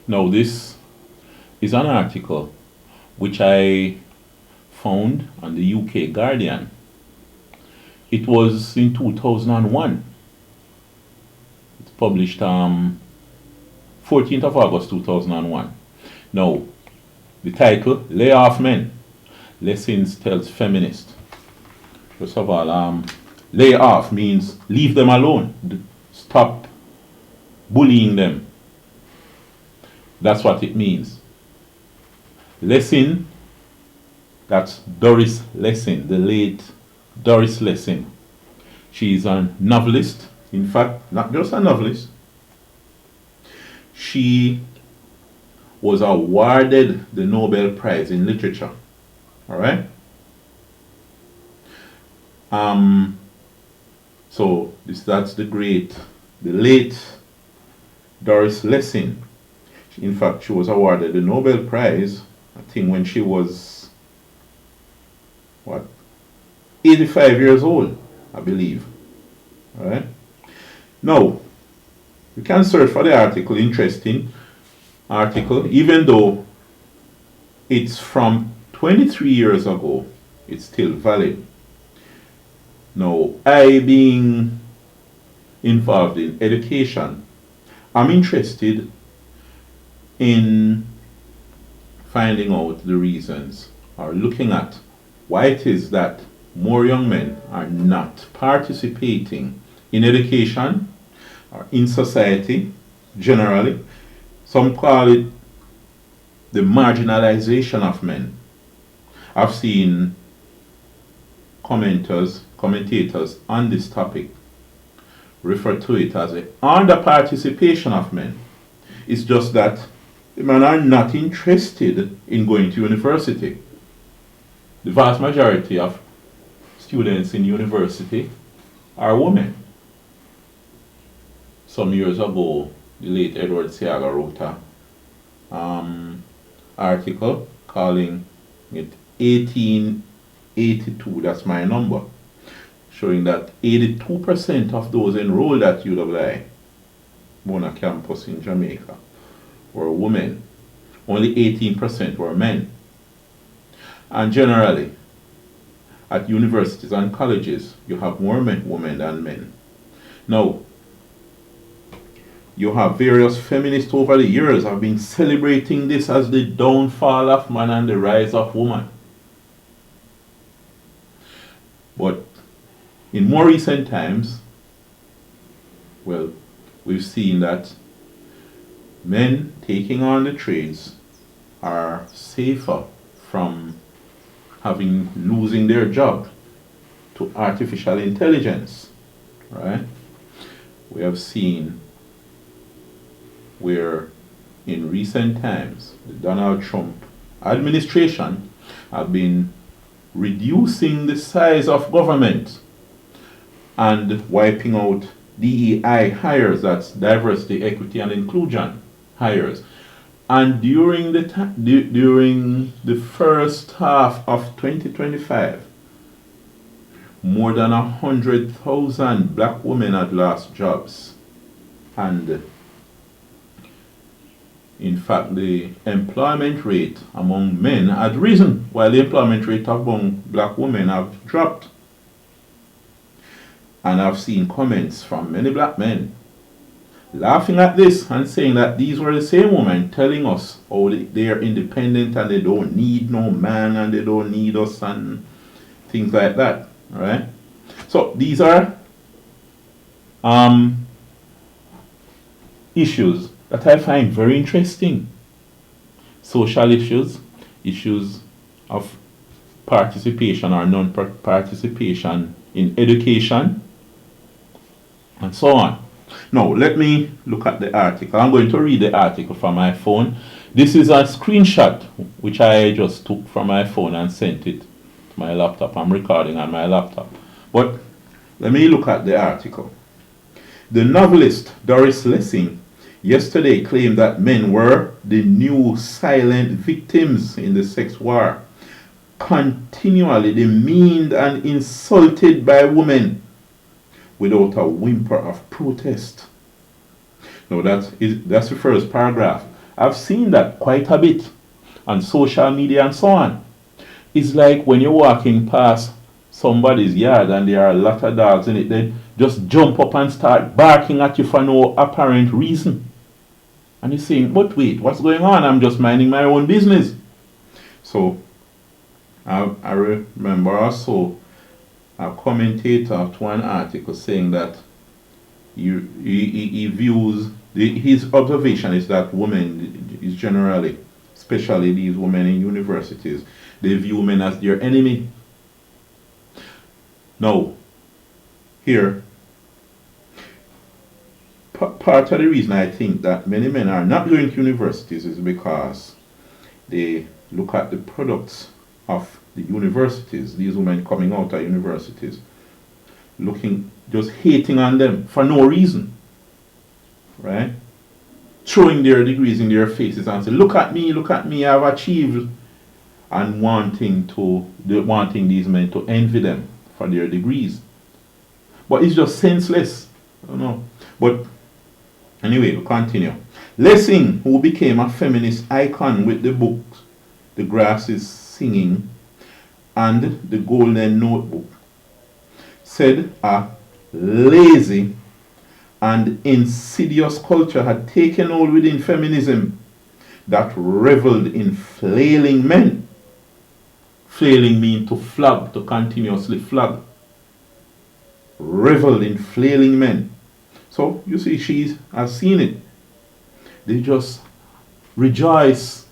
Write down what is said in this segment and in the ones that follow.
Now, this is an article which I found on the UK Guardian. It was in 2001. It's published 14th of August 2001. Now, the title, Lay Off Men. Lessins tells Feminists. First of all, lay off means leave them alone. Stop bullying them. That's what it means. Lessin, that's Doris Lessin, the late Doris Lessin. She's a novelist. In fact, not just a novelist. She was awarded the Nobel Prize in Literature. All right? So that's the late Doris Lessin. In fact, she was awarded the Nobel Prize, I think, when she was, 85 years old, I believe. All right? Now, you can search for the article, interesting article, even though it's from 23 years ago, it's still valid. Now, I being involved in education, I'm interested in finding out the reasons or looking at why it is that more young men are not participating in education or in society generally. Some call it the marginalization of men. I've seen commentators on this topic refer to it as the under-participation of men. It's just that the men are not interested in going to university. The vast majority of students in university are women. Some years ago, the late Edward Seaga wrote an article calling it 1882, that's my number, showing that 82% of those enrolled at UWI, Mona campus in Jamaica, were women. Only 18% were men. And generally, at universities and colleges, you have more women than men. Now, you have various feminists over the years have been celebrating this as the downfall of man and the rise of woman. But in more recent times, we've seen that men taking on the trades are safer from losing their job to artificial intelligence, right? We have seen where in recent times the Donald Trump administration have been reducing the size of government and wiping out DEI hires, that's diversity, equity, and inclusion hires. And during the first half of 2025, more than 100,000 black women had lost jobs. And in fact, the employment rate among men had risen, while the employment rate among black women have dropped. And I've seen comments from many black men laughing at this and saying that these were the same women telling us how they are independent and they don't need no man and they don't need us and things like that. All right? So these are issues that I find very interesting. Social issues, issues of participation or non-participation in education, and so on. Now, let me look at the article. I'm going to read the article from my phone. This is a screenshot which I just took from my phone and sent it to my laptop. I'm recording on my laptop. But let me look at the article. The novelist Doris Lessing yesterday claimed that men were the new silent victims in the sex war, continually demeaned and insulted by women without a whimper of protest. Now that's the first paragraph. I've seen that quite a bit on social media and so on. It's like when you're walking past somebody's yard and there are a lot of dogs in it, they just jump up and start barking at you for no apparent reason. And you're saying, but wait, what's going on? I'm just minding my own business. So I remember also a commentator to an article saying that he views, his observation is that women is generally, especially these women in universities, they view men as their enemy. Now, here, part of the reason I think that many men are not going to universities is because they look at the products of the universities, these women coming out of universities, looking, just hating on them for no reason, right? Throwing their degrees in their faces and say, look at me, I've achieved, and wanting these men to envy them for their degrees. But it's just senseless. I don't know. But anyway, we'll continue. Lessins, who became a feminist icon with the books The Grass is Singing and The Golden Notebook, said a lazy and insidious culture had taken hold within feminism that reveled in flailing men. Flailing means to flog, to continuously flog. Reveled in flailing men. So you see, she has seen it. They just rejoice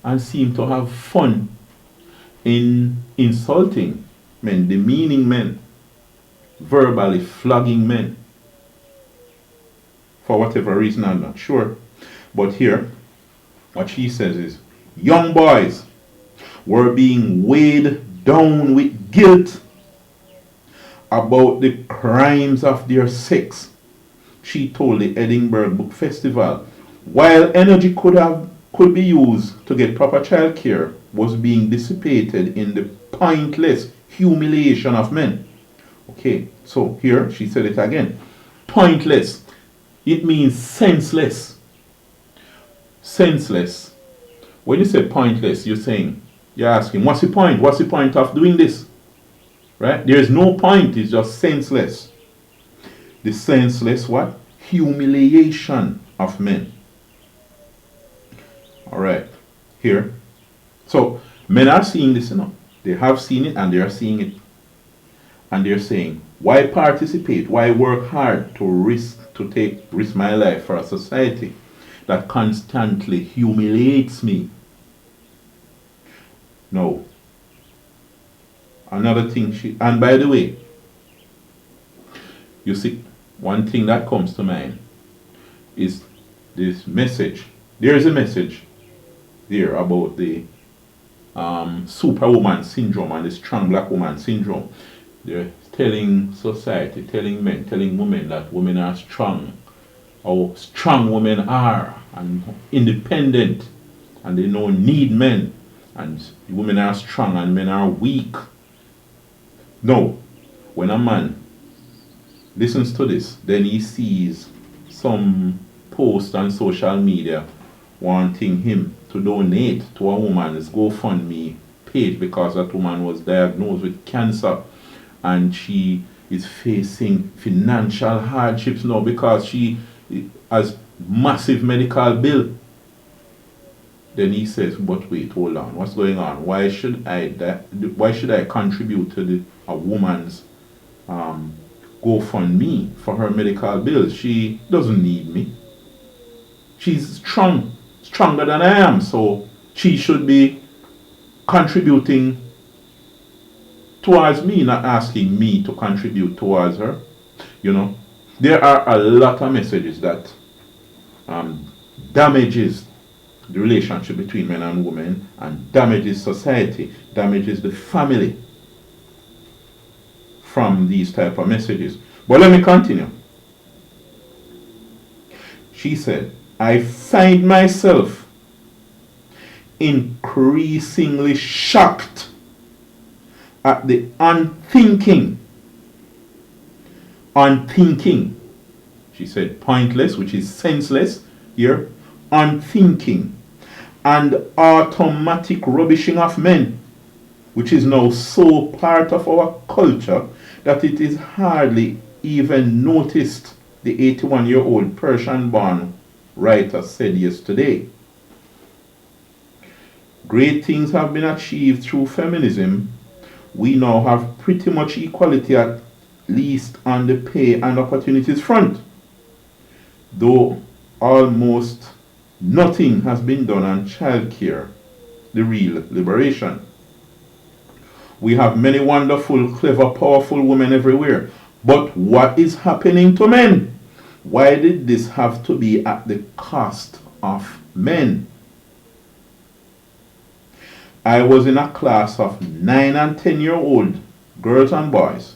and seem to have fun in insulting men, demeaning men, verbally flogging men. For whatever reason, I'm not sure. But here, what she says is, young boys were being weighed down with guilt about the crimes of their sex, she told the Edinburgh Book Festival. While energy could be used to get proper childcare, was being dissipated in the pointless humiliation of men. Okay, so here she said it again. Pointless. It means senseless. Senseless. When you say pointless, you're asking, what's the point? What's the point of doing this? Right? There is no point, it's just senseless. The senseless what? Humiliation of men. Alright, here. So, men are seeing this, They have seen it and they are seeing it. And they're saying, why participate? Why work hard to risk my life for a society that constantly humiliates me? No. Another thing and by the way, you see, one thing that comes to mind is this message. There is a message there about the superwoman syndrome and the strong black woman syndrome. They're telling society, telling men, telling women that women are strong, how strong women are and independent, and they don't need men, and women are strong and men are weak. No, when a man listens to this, then he sees some post on social media wanting him to donate to a woman's GoFundMe page because that woman was diagnosed with cancer and she is facing financial hardships now because she has massive medical bill. Then he says, but wait, hold on, what's going on? Why should I contribute to a woman's GoFundMe for her medical bills? She doesn't need me. She's stronger than I am, so she should be contributing towards me, not asking me to contribute towards her. There are a lot of messages that damages the relationship between men and women and damages society, damages the family from these type of messages. But let me continue. She said, I find myself increasingly shocked at the unthinking, she said pointless, which is senseless here, unthinking, and automatic rubbishing of men, which is now so part of our culture that it is hardly even noticed, the 81-year-old Persian-born writer said yesterday. Great things have been achieved through feminism. We now have pretty much equality, at least on the pay and opportunities front, though almost nothing has been done on childcare, the real liberation. We have many wonderful, clever, powerful women everywhere. But what is happening to men? Why did this have to be at the cost of men? I was in a class of 9 and 10-year-old girls and boys,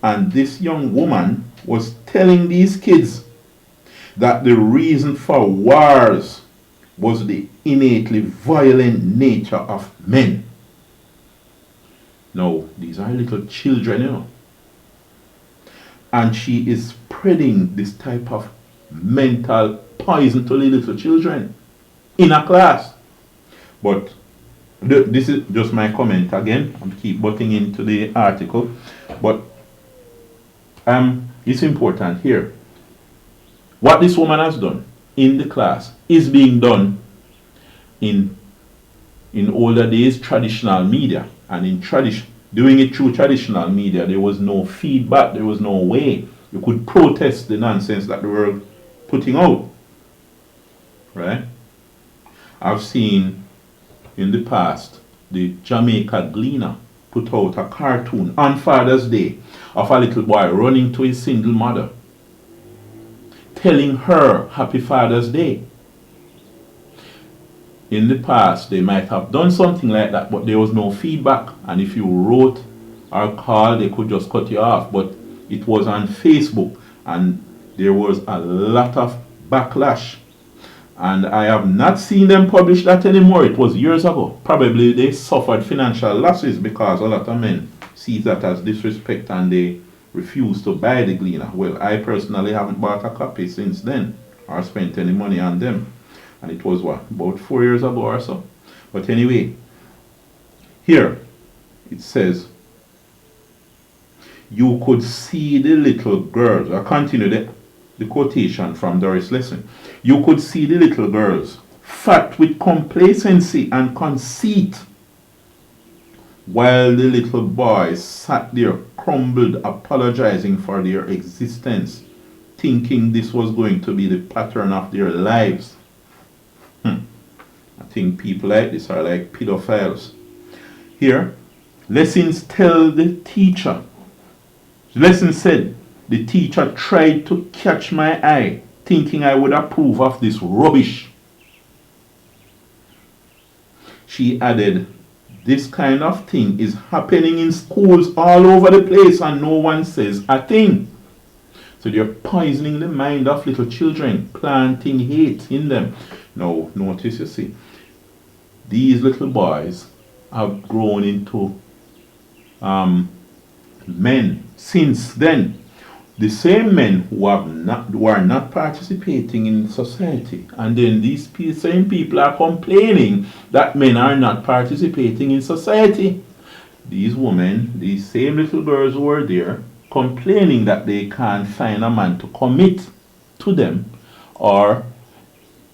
and this young woman was telling these kids that the reason for wars was the innately violent nature of men. Now, these are little children, you know. And she is spreading this type of mental poison to the little children in a class. But this is just my comment again. I'm keep butting into the article. But it's important here. What this woman has done in the class is being done in older days traditional media, and in doing it through traditional media, there was no feedback, there was no way you could protest the nonsense that they were putting out, right? I've seen in the past the Jamaica Gleaner put out a cartoon on Father's Day of a little boy running to his single mother, telling her Happy Father's Day. In the past, they might have done something like that, but there was no feedback. And if you wrote or called, they could just cut you off. But it was on Facebook, and there was a lot of backlash. And I have not seen them publish that anymore. It was years ago. Probably they suffered financial losses because a lot of men see that as disrespect and they refuse to buy the Gleaner. Well, I personally haven't bought a copy since then or spent any money on them. And it was what, about 4 years ago or so. But anyway, here it says, you could see the little girls. I continue the quotation from Doris Lessins. You could see the little girls, fat with complacency and conceit, while the little boys sat there crumbled, apologizing for their existence, thinking this was going to be the pattern of their lives. I think people like this are like pedophiles. Here, Lessins tell the teacher. Lessins said, the teacher tried to catch my eye, thinking I would approve of this rubbish. She added, this kind of thing is happening in schools all over the place and no one says a thing. So they're poisoning the mind of little children, planting hate in them. Now, notice, you see, these little boys have grown into men since then. The same men who are not participating in society, and then these same people are complaining that men are not participating in society. These women, these same little girls who are there, complaining that they can't find a man to commit to them, or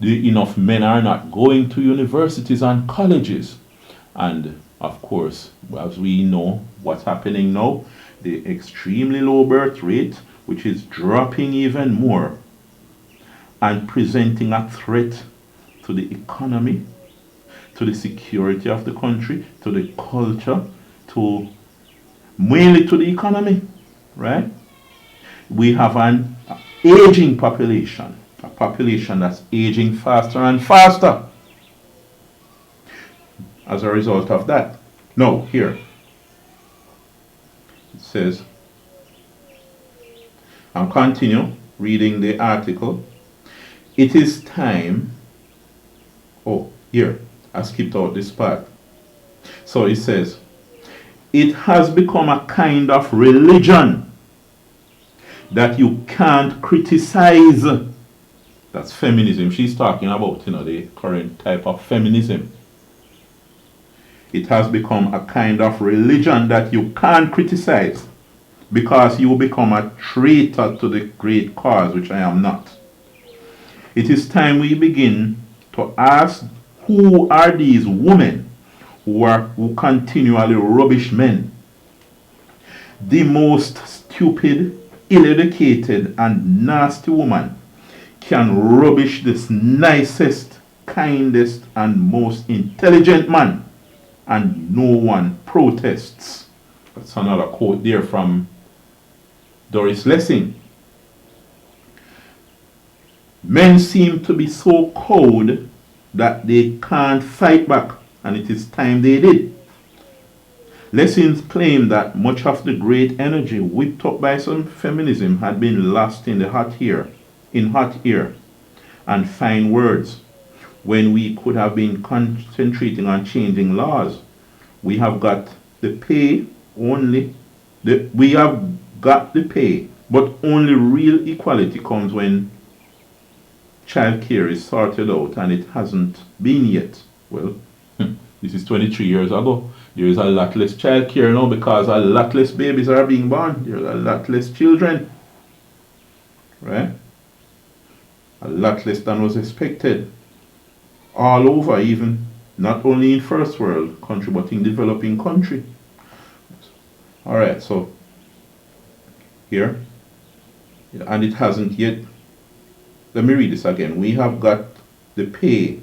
enough men are not going to universities and colleges. And of course, as we know what's happening now, the extremely low birth rate, which is dropping even more and presenting a threat to the economy, to the security of the country, to the culture, to mainly to the economy, right? We have an aging population, a population that's aging faster and faster as a result of that. Now, here it says, I'll continue reading the article. It is time. Oh, here, I skipped out this part. So it says, it has become a kind of religion that you can't criticize. That That's feminism. She's talking about, the current type of feminism. It has become a kind of religion that you can't criticize because you will become a traitor to the great cause, which I am not. It is time we begin to ask, who are these women who continually rubbish men? The most stupid, ill-educated, and nasty woman can rubbish this nicest, kindest, and most intelligent man, and no one protests. That's another quote there from Doris Lessing. Men seem to be so cowed that they can't fight back, and it is time they did. Lessins claimed that much of the great energy whipped up by some feminism had been lost in hot air and fine words, when we could have been concentrating on changing laws. We have got the pay but only real equality comes when childcare is sorted out, and it hasn't been yet. Well, this is 23 years ago. There is a lot less childcare now because a lot less babies are being born. There are a lot less children. Right? A lot less than was expected. All over, even not only in first world country, but in developing country. Alright, so here, and it hasn't yet. Let me read this again. We have got the pay,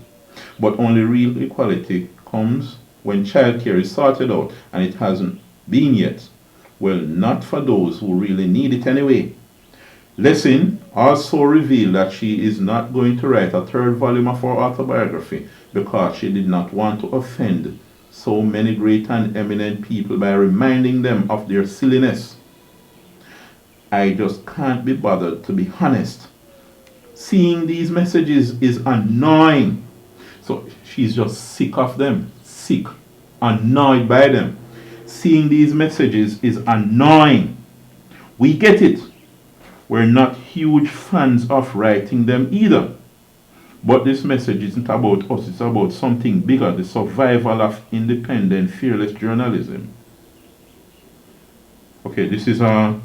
but only real equality comes when childcare is sorted out, and it hasn't been yet. Well, not for those who really need it anyway. Lessing also revealed that she is not going to write a third volume of her autobiography because she did not want to offend so many great and eminent people by reminding them of their silliness. I just can't be bothered, to be honest. Seeing these messages is annoying. So she's just sick of them. Sick. Annoyed by them. Seeing these messages is annoying. We get it. We're not huge fans of writing them either. But this message isn't about us, it's about something bigger, the survival of independent, fearless journalism. Okay, this is a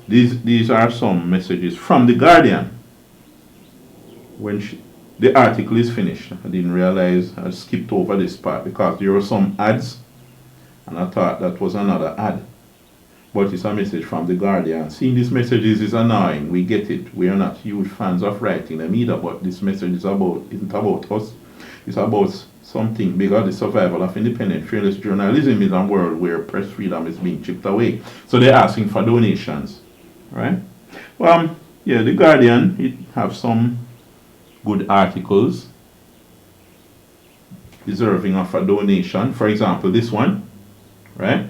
these are some messages from The Guardian. When the article is finished, I didn't realize I skipped over this part because there were some ads, and I thought that was another ad. But it's a message from The Guardian. Seeing these messages is annoying. We get it. We are not huge fans of writing them either, but this message isn't about us. It's about something bigger, the survival of independent, fearless journalism in a world where press freedom is being chipped away. So they're asking for donations. Right? Yeah, The Guardian, it have some good articles deserving of a donation. For example, this one. Right?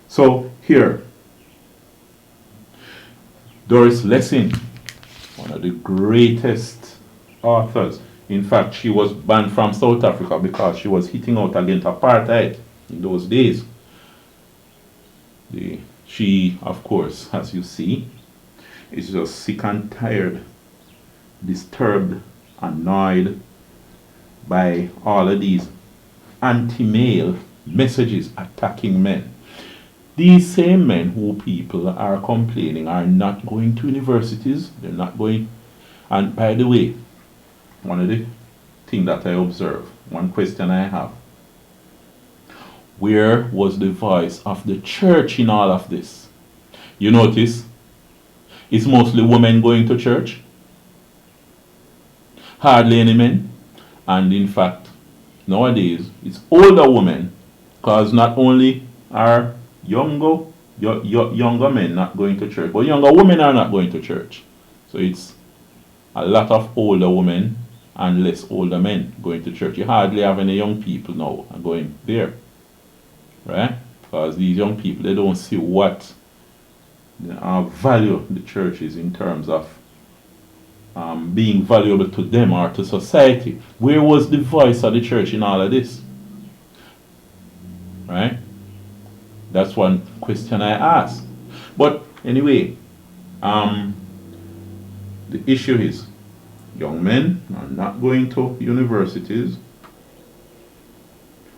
So here, Doris Lessing, one of the greatest authors. In fact, she was banned from South Africa because she was hitting out against apartheid in those days. She, of course, as you see, is just sick and tired, disturbed, annoyed by all of these anti-male messages attacking men. These same men who people are complaining are not going to universities. They're not going. And by the way, one of the things that I observe, one question I have, where was the voice of the church in all of this? You notice, it's mostly women going to church, hardly any men, and in fact, nowadays, it's older women, because not only are younger men not going to church, but younger women are not going to church. So it's a lot of older women and less older men going to church. You hardly have any young people now going there, right? Because these young people, they don't see what value the church is in terms of being valuable to them or to society. Where was the voice of the church in all of this? Right? That's one question I ask. But anyway, the issue is young men are not going to universities.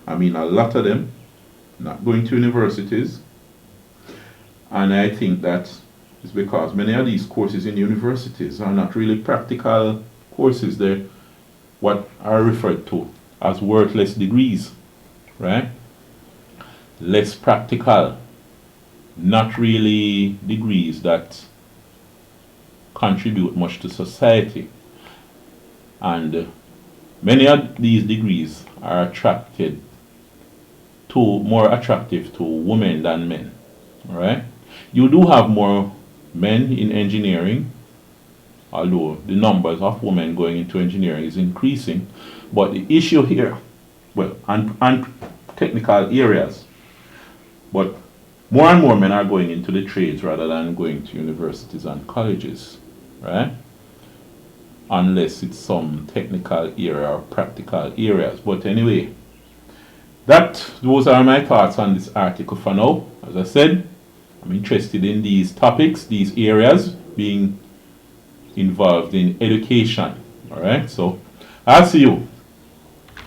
I mean, a lot of them not going to universities. And I think that is because many of these courses in universities are not really practical courses. They're what are referred to as worthless degrees, right? Less practical, not really degrees that contribute much to society. And many of these degrees are more attractive to women than men. All right? You do have more men in engineering, although the numbers of women going into engineering is increasing. But the issue here, well, and technical areas, but more and more men are going into the trades rather than going to universities and colleges, right? Unless it's some technical area or practical areas. But anyway, those are my thoughts on this article for now. As I said, I'm interested in these topics, these areas being involved in education. All right, so I'll see you